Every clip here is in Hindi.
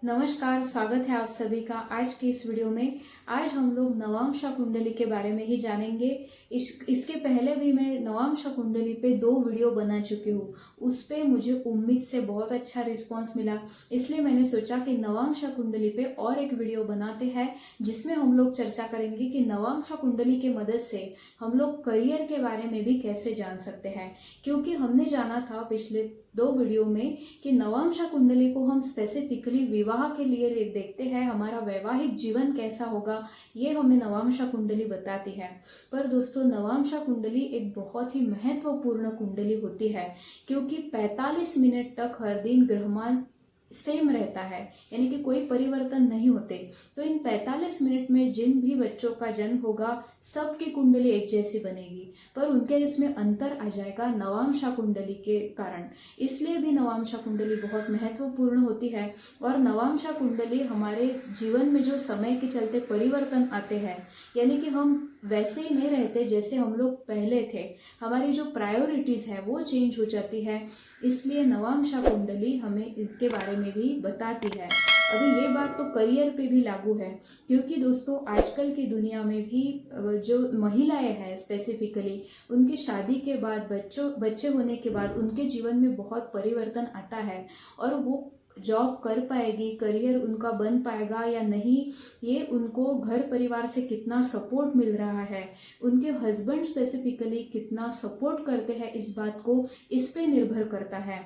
नमस्कार, स्वागत है आप सभी का आज की इस वीडियो में। आज हम लोग नवांशा कुंडली के बारे में ही जानेंगे। इसके पहले भी मैं नवांशा कुंडली पे 2 वीडियो बना चुकी हूँ। उस पे मुझे उम्मीद से बहुत अच्छा रिस्पांस मिला, इसलिए मैंने सोचा कि नवांशा कुंडली पे और एक वीडियो बनाते हैं जिसमें हम लोग चर्चा करेंगे कि नवांशा कुंडली की मदद से हम लोग करियर के बारे में भी कैसे जान सकते हैं। क्योंकि हमने जाना था पिछले 2 वीडियो में कि नवांशा कुंडली को हम स्पेसिफिकली विवाह के लिए देखते हैं, हमारा वैवाहिक जीवन कैसा होगा ये हमें नवांशा कुंडली बताती है। पर दोस्तों, नवांशा कुंडली एक बहुत ही महत्वपूर्ण कुंडली होती है क्योंकि 45 मिनट तक हर दिन ग्रहमान सेम रहता है, यानी कि कोई परिवर्तन नहीं होते। तो इन 45 मिनट में जिन भी बच्चों का जन्म होगा सबकी कुंडली एक जैसी बनेगी, पर उनके इसमें अंतर आ जाएगा नवांशा कुंडली के कारण। इसलिए भी नवांशा कुंडली बहुत महत्वपूर्ण होती है। और नवांशा कुंडली हमारे जीवन में जो समय के चलते परिवर्तन आते हैं, यानी कि हम वैसे ही नहीं रहते जैसे हम लोग पहले थे, हमारी जो प्रायोरिटीज़ है वो चेंज हो जाती है। इसलिए नवांशा कुंडली हमें इसके बारे में भी बताती है। अभी ये बात तो करियर पे भी लागू है, क्योंकि दोस्तों आजकल की दुनिया में भी जो महिलाएं हैं स्पेसिफिकली, उनकी शादी के बाद बच्चे होने के बाद उनके जीवन में बहुत परिवर्तन आता है। और वो जॉब कर पाएगी, करियर उनका बन पाएगा या नहीं, ये उनको घर परिवार से कितना सपोर्ट मिल रहा है, उनके हस्बैंड स्पेसिफिकली कितना सपोर्ट करते हैं, इस बात को इस पे निर्भर करता है।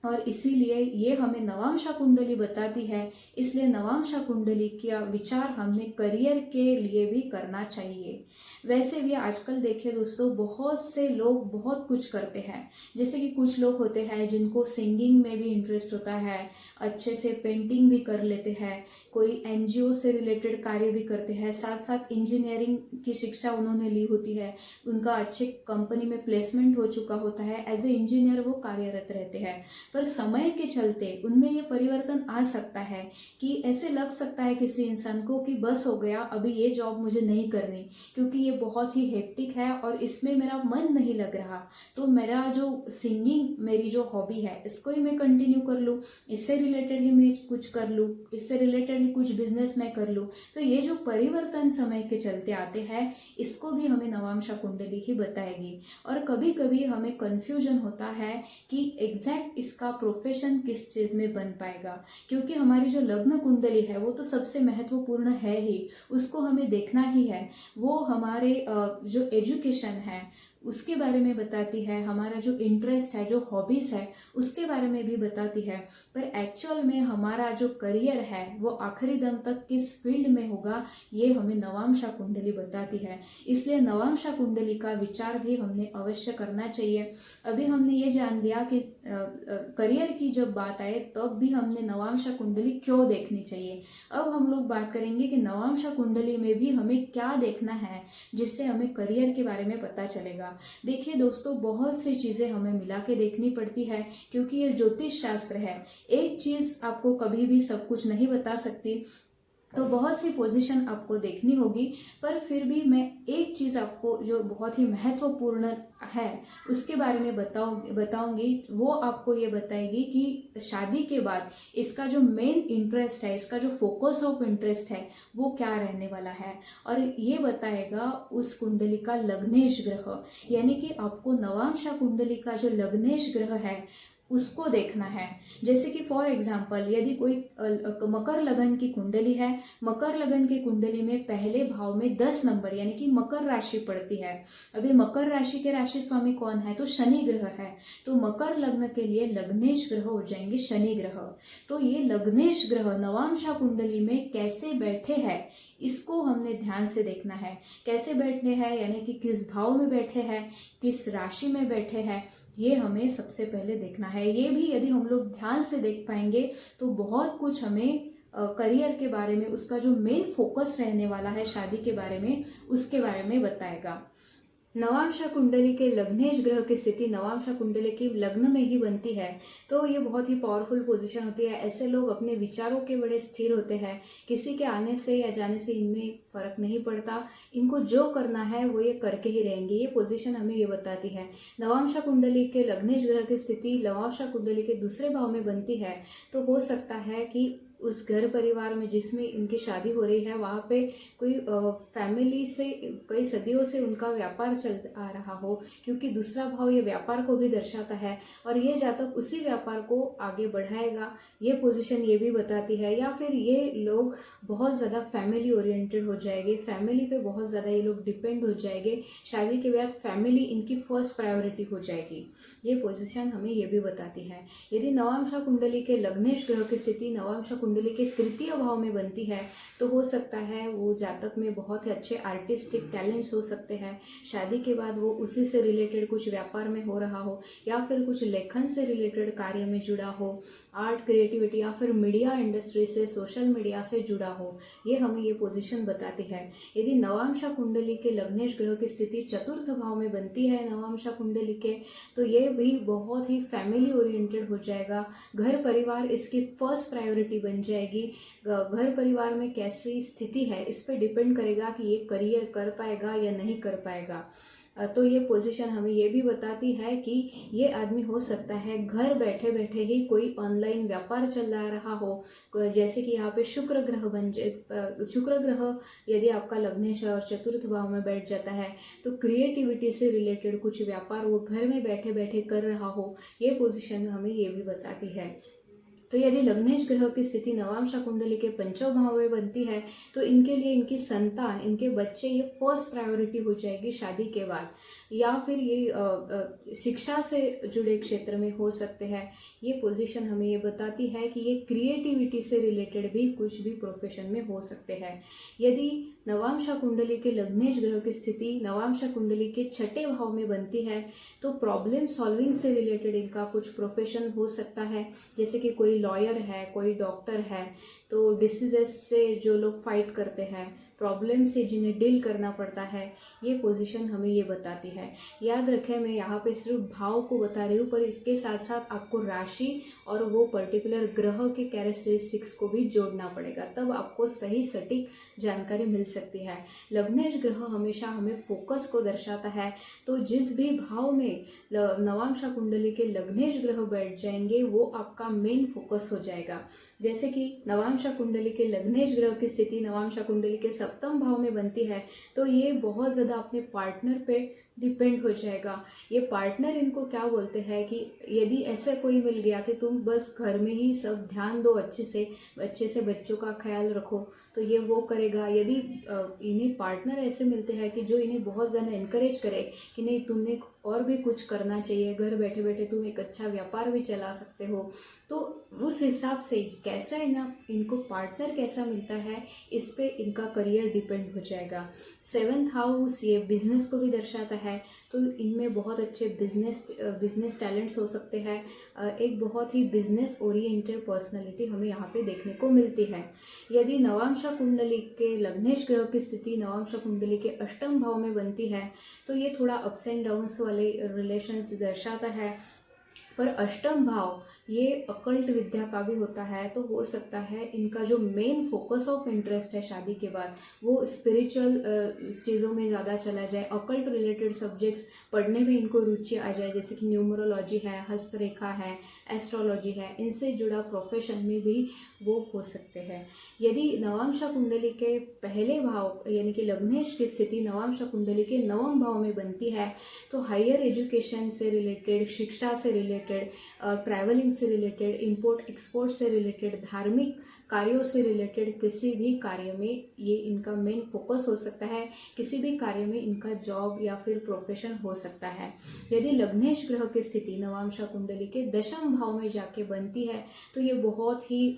और इसीलिए ये हमें नवांशा कुंडली बताती है। इसलिए नवांशा कुंडली का विचार हमने करियर के लिए भी करना चाहिए। वैसे भी आजकल देखिए दोस्तों, बहुत से लोग बहुत कुछ करते हैं। जैसे कि कुछ लोग होते हैं जिनको सिंगिंग में भी इंटरेस्ट होता है, अच्छे से पेंटिंग भी कर लेते हैं, कोई एनजीओ से रिलेटेड कार्य भी करते हैं, साथ साथ इंजीनियरिंग की शिक्षा उन्होंने ली होती है, उनका अच्छे कंपनी में प्लेसमेंट हो चुका होता है, एज ए इंजीनियर वो कार्यरत रहते हैं। पर समय के चलते उनमें ये परिवर्तन आ सकता है कि ऐसे लग सकता है किसी इंसान को कि बस हो गया, अभी ये जॉब मुझे नहीं करनी, क्योंकि ये बहुत ही हेक्टिक है और इसमें मेरा मन नहीं लग रहा। तो मेरा जो सिंगिंग, मेरी जो हॉबी है, इसको ही मैं कंटिन्यू कर लूँ, इससे रिलेटेड ही मैं कुछ कर लूँ, इससे रिलेटेड ही कुछ बिजनेस मैं कर लूँ। तो ये जो परिवर्तन समय के चलते आते हैं, इसको भी हमें नवांशा कुंडली ही बताएगी। और कभी कभी हमें कन्फ्यूजन होता है कि एग्जैक्ट इसका प्रोफेशन किस चीज़ में बन पाएगा, क्योंकि हमारी जो लग्न कुंडली है वो तो सबसे महत्वपूर्ण है ही, उसको हमें देखना ही है। वो हमारे जो एजुकेशन है उसके बारे में बताती है, हमारा जो इंटरेस्ट है, जो हॉबीज़ है, उसके बारे में भी बताती है। पर एक्चुअल में हमारा जो करियर है वो आखिरी दम तक किस फील्ड में होगा, ये हमें नवांशा कुंडली बताती है। इसलिए नवांशा कुंडली का विचार भी हमने अवश्य करना चाहिए। अभी हमने ये जान लिया कि करियर की जब बात आए तब भी हमने नवांशा कुंडली क्यों देखनी चाहिए। अब हम लोग बात करेंगे कि नवांशा कुंडली में भी हमें क्या देखना है जिससे हमें करियर के बारे में पता चलेगा। देखिए दोस्तों, बहुत सी चीज़ें हमें मिला के देखनी पड़ती है, क्योंकि ये ज्योतिष शास्त्र है। एक चीज़ आपको कभी भी सब कुछ नहीं बता सकती, तो बहुत सी पोजीशन आपको देखनी होगी। पर फिर भी मैं एक चीज़ आपको जो बहुत ही महत्वपूर्ण है उसके बारे में बताऊंगी। वो आपको ये बताएगी कि शादी के बाद इसका जो मेन इंटरेस्ट है, इसका जो फोकस ऑफ इंटरेस्ट है, वो क्या रहने वाला है। और ये बताएगा उस कुंडली का लग्नेश ग्रह, यानी कि आपको नवांशा कुंडली का जो लग्नेश ग्रह है उसको देखना है। जैसे कि फॉर एग्जाम्पल, यदि कोई मकर लगन की कुंडली है, मकर लगन की कुंडली में पहले भाव में 10 नंबर यानी कि मकर राशि पड़ती है। अभी मकर राशि के राशि स्वामी कौन है, तो शनि ग्रह है। तो मकर लग्न के लिए लग्नेश ग्रह हो जाएंगे शनि ग्रह। तो ये लग्नेश ग्रह नवांशा कुंडली में कैसे बैठे हैं, इसको हमने ध्यान से देखना है। कैसे बैठे हैं, यानी कि किस भाव में बैठे हैं, किस राशि में बैठे हैं, ये हमें सबसे पहले देखना है। ये भी यदि हम लोग ध्यान से देख पाएंगे तो बहुत कुछ हमें करियर के बारे में, उसका जो मेन फोकस रहने वाला है शादी के बारे में, उसके बारे में बताएगा। नवांशा कुंडली के लग्नेश ग्रह की स्थिति नवांशा कुंडली की लग्न में ही बनती है, तो ये बहुत ही पावरफुल पोजीशन होती है। ऐसे लोग अपने विचारों के बड़े स्थिर होते हैं, किसी के आने से या जाने से इनमें फर्क नहीं पड़ता, इनको जो करना है वो ये करके ही रहेंगे। ये पोजीशन हमें ये बताती है। नवांशा कुंडली के लग्नेश ग्रह की स्थिति नवांशा कुंडली के दूसरे भाव में बनती है, तो हो सकता है कि उस घर परिवार में जिसमें इनकी शादी हो रही है वहाँ पे कोई फैमिली से कई सदियों से उनका व्यापार चल आ रहा हो, क्योंकि दूसरा भाव ये व्यापार को भी दर्शाता है और ये जातक उसी व्यापार को आगे बढ़ाएगा, ये पोजीशन ये भी बताती है। या फिर ये लोग बहुत ज़्यादा फैमिली ओरिएंटेड हो जाएंगे, फैमिली पे बहुत ज़्यादा ये लोग डिपेंड हो जाएंगे, शादी के बाद फैमिली इनकी फर्स्ट प्रायोरिटी हो जाएगी, ये पोजीशन हमें ये भी बताती है। यदि नवांशा कुंडली के लग्नेश ग्रह की स्थिति नवांशा कुंडली के तृतीय भाव में बनती है तो हो सकता है वो जातक में बहुत ही अच्छे आर्टिस्टिक टैलेंट्स हो सकते हैं, शादी के बाद वो उसी से रिलेटेड कुछ व्यापार में हो रहा हो या फिर कुछ लेखन से रिलेटेड कार्य में जुड़ा हो, आर्ट क्रिएटिविटी या फिर मीडिया इंडस्ट्री से, सोशल मीडिया से जुड़ा हो, ये हमें ये पोजीशन बताती है। यदि नवांशा कुंडली के लग्नेश ग्रह की स्थिति चतुर्थ भाव में बनती है नवांशा कुंडली के, तो ये भी बहुत ही फैमिली ओरिएंटेड हो जाएगा, घर परिवार इसकी फर्स्ट प्रायोरिटी बन जाएगी। घर परिवार में कैसी स्थिति है इस पे डिपेंड करेगा कि ये करियर कर पाएगा या नहीं कर पाएगा। तो ये पोजीशन हमें ये भी बताती है कि ये आदमी हो सकता है घर बैठे बैठे ही कोई ऑनलाइन व्यापार चला रहा हो, जैसे कि यहाँ पे शुक्र ग्रह बन जाए, शुक्र ग्रह यदि आपका लग्नेश और चतुर्थ भाव में बैठ जाता है तो क्रिएटिविटी से रिलेटेड कुछ व्यापार वो घर में बैठे बैठे कर रहा हो, ये पोजीशन हमें ये भी बताती है। तो यदि लग्नेश ग्रह की स्थिति नवांशा कुंडली के पंचम भाव में बनती है तो इनके लिए इनकी संतान, इनके बच्चे ये फर्स्ट प्रायोरिटी हो जाएगी शादी के बाद, या फिर ये शिक्षा से जुड़े क्षेत्र में हो सकते हैं। ये पोजीशन हमें ये बताती है कि ये क्रिएटिविटी से रिलेटेड भी कुछ भी प्रोफेशन में हो सकते हैं। यदि नवांशा कुंडली के लग्नेश ग्रह की स्थिति नवांशा कुंडली के छठे भाव में बनती है तो प्रॉब्लम सॉल्विंग से रिलेटेड इनका कुछ प्रोफेशन हो सकता है, जैसे कि कोई लॉयर है, कोई डॉक्टर है, तो डिसीजेस से जो लोग फाइट करते हैं, प्रॉब्लम से जिन्हें डील करना पड़ता है, ये पोजीशन हमें ये बताती है। याद रखें मैं यहाँ पे सिर्फ भाव को बता रही हूँ, पर इसके साथ साथ आपको राशि और वो पर्टिकुलर ग्रह के कैरेक्टरिस्टिक्स को भी जोड़ना पड़ेगा, तब आपको सही सटीक जानकारी मिल सकती है। लग्नेश ग्रह हमेशा हमें फोकस को दर्शाता है, तो जिस भी भाव में नवांशा कुंडली के लग्नेश ग्रह बैठ जाएंगे वो आपका मेन फोकस हो जाएगा। जैसे कि नवांशा कुंडली के लग्नेश ग्रह की स्थिति नवांशा कुंडली के सप्तम भाव में बनती है तो ये बहुत ज़्यादा अपने पार्टनर पे डिपेंड हो जाएगा। ये पार्टनर इनको क्या बोलते हैं कि यदि ऐसा कोई मिल गया कि तुम बस घर में ही सब ध्यान दो, अच्छे से बच्चों का ख्याल रखो, तो ये वो करेगा। यदि इन्हें पार्टनर ऐसे मिलते हैं कि जो इन्हें बहुत ज़्यादा इनकरेज करे कि नहीं तुमने और भी कुछ करना चाहिए, घर बैठे बैठे तुम एक अच्छा व्यापार भी चला सकते हो, तो उस हिसाब से कैसा इनको पार्टनर कैसा मिलता है इस पे इनका करियर डिपेंड हो जाएगा। 7th हाउस ये बिजनेस को भी दर्शाता है, तो इनमें बहुत अच्छे बिजनेस टैलेंट्स हो सकते हैं। एक बहुत ही बिजनेस ओरिएंटेड पर्सनालिटी हमें यहाँ पे देखने को मिलती है। यदि नवांशा कुंडली के लग्नेश ग्रह की स्थिति नवांशा कुंडली के अष्टम भाव में बनती है तो ये थोड़ा अप्स एंड डाउन्स वाले रिलेशंस दर्शाता है, पर अष्टम भाव ये अकल्ट विद्या का भी होता है, तो हो सकता है इनका जो मेन फोकस ऑफ इंटरेस्ट है शादी के बाद वो स्पिरिचुअल चीज़ों में ज़्यादा चला जाए, अकल्ट रिलेटेड सब्जेक्ट्स पढ़ने में इनको रुचि आ जाए, जैसे कि न्यूमरोलॉजी है, हस्तरेखा है, एस्ट्रोलॉजी है, इनसे जुड़ा प्रोफेशन में भी वो हो सकते हैं। यदि नवांशा कुंडली के पहले भाव यानी कि लग्नेश की स्थिति नवांशा कुंडली के नवम भाव में बनती है तो हायर एजुकेशन से रिलेटेड, शिक्षा से रिलेटेड, ट्रैवलिंग से रिलेटेड, इंपोर्ट एक्सपोर्ट से रिलेटेड, धार्मिक कार्यों से रिलेटेड किसी भी कार्य में ये इनका मेन फोकस हो सकता है, किसी भी कार्य में इनका जॉब या फिर प्रोफेशन हो सकता है। यदि लग्नेश ग्रह की स्थिति नवांशा कुंडली के दशम भाव में जाके बनती है तो ये बहुत ही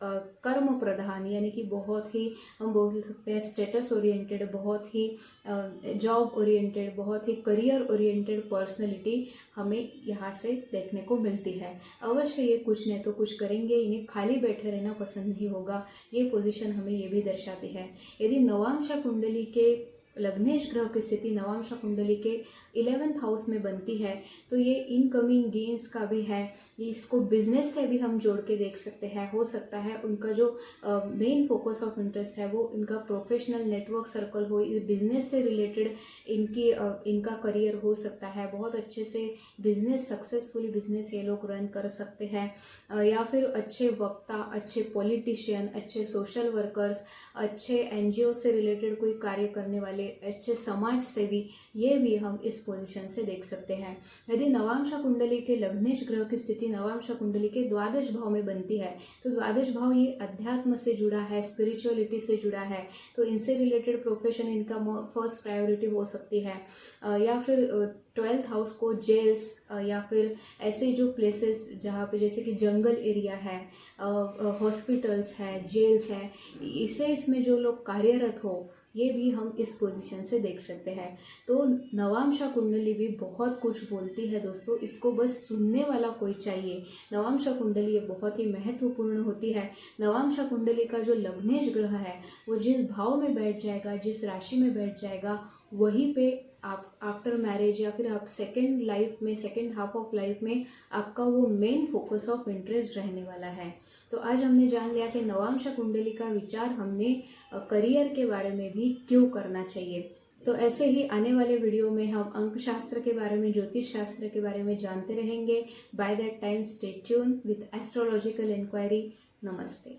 कर्म प्रधान यानी कि बहुत ही हम बोल सकते हैं स्टेटस ओरिएंटेड, बहुत ही जॉब ओरिएंटेड, बहुत ही करियर ओरिएंटेड पर्सनैलिटी हमें यहाँ से देखने को मिलती है। अवश्य ये कुछ नहीं तो कुछ करेंगे, इन्हें खाली बैठे रहना पसंद नहीं होगा, ये पोजीशन हमें ये भी दर्शाती है। यदि नवांशा कुंडली के लग्नेश ग्रह की स्थिति नवांशा कुंडली के 11th हाउस में बनती है तो ये इनकमिंग गेन्स का भी है। इसको बिजनेस से भी हम जोड़ के देख सकते हैं। हो सकता है उनका जो मेन फोकस ऑफ इंटरेस्ट है वो इनका प्रोफेशनल नेटवर्क सर्कल हो, बिजनेस से रिलेटेड इनका करियर हो सकता है। बहुत अच्छे से बिजनेस, सक्सेसफुली बिजनेस ये लोग रन कर सकते हैं, या फिर अच्छे वक्ता, अच्छे पॉलिटिशियन, अच्छे सोशल वर्कर्स, अच्छे एनजीओ से रिलेटेड कोई कार्य करने वाले, अच्छे समाज सेवी, ये भी हम इस पोजीशन से देख सकते हैं। यदि नवांशा कुंडली के लग्नेश ग्रह की स्थिति नवांशा कुंडली के द्वादश भाव में बनती है तो द्वादश भाव ये अध्यात्म से जुड़ा है, स्पिरिचुअलिटी से जुड़ा है, तो इनसे रिलेटेड प्रोफेशन इनका फर्स्ट प्रायोरिटी हो सकती है। या फिर 12th हाउस को जेल्स या फिर ऐसे जो प्लेसेस जहाँ पे जैसे कि जंगल एरिया है, हॉस्पिटल्स है, जेल्स है, इसमें जो लोग कार्यरत हो, ये भी हम इस पोजीशन से देख सकते हैं। तो नवांशा कुंडली भी बहुत कुछ बोलती है दोस्तों, इसको बस सुनने वाला कोई चाहिए। नवांशा कुंडली ये बहुत ही महत्वपूर्ण होती है। नवांशा कुंडली का जो लग्नेश ग्रह है वो जिस भाव में बैठ जाएगा, जिस राशि में बैठ जाएगा, वहीं पे आप आफ्टर मैरिज या फिर आप सेकेंड लाइफ में, सेकेंड हाफ ऑफ लाइफ में आपका वो मेन फोकस ऑफ इंटरेस्ट रहने वाला है। तो आज हमने जान लिया कि नवांशा कुंडली का विचार हमने करियर के बारे में भी क्यों करना चाहिए। तो ऐसे ही आने वाले वीडियो में हम अंक शास्त्र के बारे में, ज्योतिष शास्त्र के बारे में जानते रहेंगे। By that time stay tune with astrological inquiry. नमस्ते।